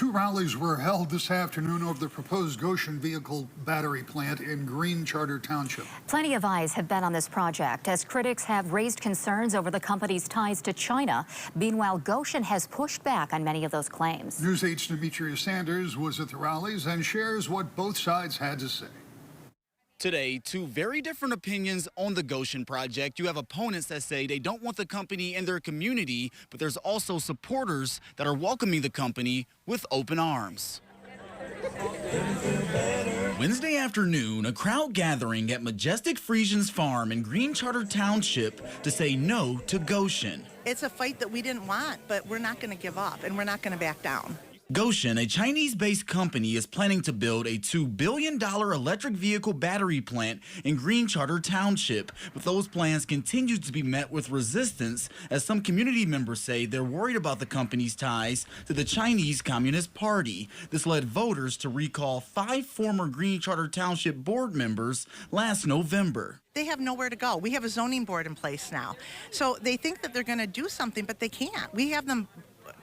Two rallies were held this afternoon over the proposed Gotion vehicle battery plant in Green Charter Township. Plenty of eyes have been on this project as critics have raised concerns over the company's ties to China. Meanwhile, Gotion has pushed back on many of those claims. News 8's Demetria Sanders was at the rallies and shares what both sides had to say. Today, two very different opinions on the Gotion project. You have opponents that say they don't want the company in their community, but there's also supporters that are welcoming the company with open arms. Wednesday afternoon, a crowd gathering at Majestic Friesian's farm in Green Charter Township to say no to Gotion. It's a fight that we didn't want, but we're not going to give up and we're not going to back down. Gotion, a Chinese-based company, is planning to build a $2 billion electric vehicle battery plant in Green Charter Township. But those plans continue to be met with resistance as some community members say they're worried about the company's ties to the Chinese Communist Party. This led voters to recall 5 former Green Charter Township board members last November. They have nowhere to go. We have a zoning board in place now. So they think that they're going to do something, but they can't. We have them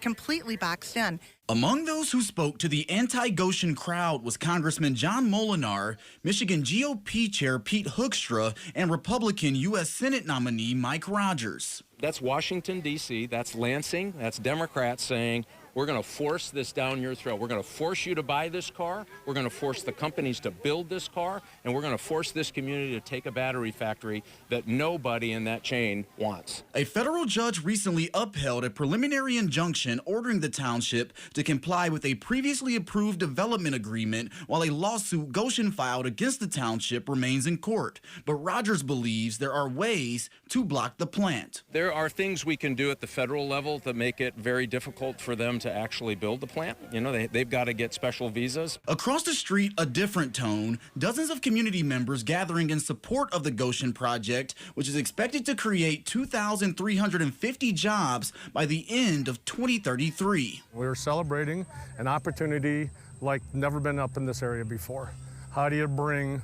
completely boxed in. Among those who spoke to the anti-Gotion crowd was Congressman John Molinar, Michigan GOP Chair Pete Hoekstra, and Republican U.S. Senate nominee Mike Rogers. That's Washington, D.C., that's Lansing, that's Democrats saying, we're going to force this down your throat. We're going to force you to buy this car. We're going to force the companies to build this car. And we're going to force this community to take a battery factory that nobody in that chain wants. A federal judge recently upheld a preliminary injunction ordering the township to comply with a previously approved development agreement while a lawsuit Gotion filed against the township remains in court. But Rogers believes there are ways to block the plant. There are things we can do at the federal level that make it very difficult for them to actually build the plant. You know, they've got to get special visas. Across the street, a different tone. Dozens of community members gathering in support of the Gotion project, which is expected to create 2,350 jobs by the end of 2033. We're celebrating an opportunity like never been up in this area before. How do you bring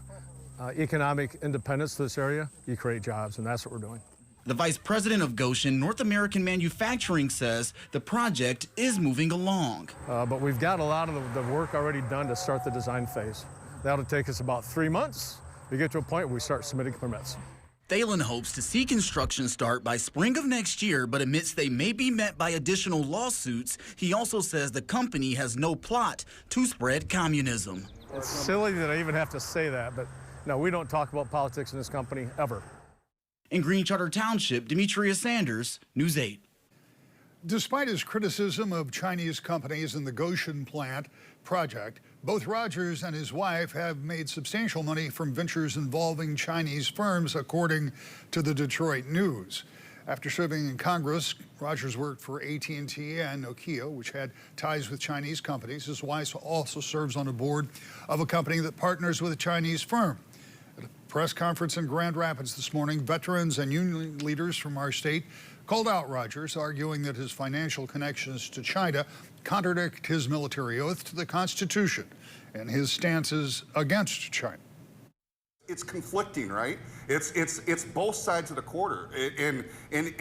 economic independence to this area? You create jobs, and that's what we're doing. The vice president of Gotion, North American Manufacturing, says the project is moving along. But we've got a lot of the work already done to start the design phase. That'll take us about 3 months to get to a point where we start submitting permits. Thalen hopes to see construction start by spring of next year, but admits they may be met by additional lawsuits. He also says the company has no plot to spread communism. It's silly that I even have to say that, but no, we don't talk about politics in this company, ever. In Green Charter Township, Demetria Sanders, News 8. Despite his criticism of Chinese companies in the Gotion plant project, both Rogers and his wife have made substantial money from ventures involving Chinese firms, according to the Detroit News. After serving in Congress, Rogers worked for AT&T and Nokia, which had ties with Chinese companies. His wife also serves on a board of a company that partners with a Chinese firm. At a press conference in Grand Rapids this morning, veterans and union leaders from our state called out Rogers, arguing that his financial connections to China contradict his military oath to the Constitution and his stances against China. It's conflicting, right? It's both sides of the quarter, and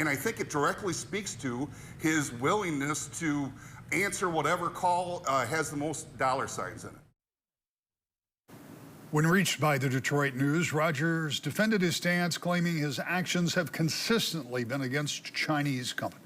I think it directly speaks to his willingness to answer whatever call has the most dollar signs in it. When reached by the Detroit News, Rogers defended his stance, claiming his actions have consistently been against Chinese companies.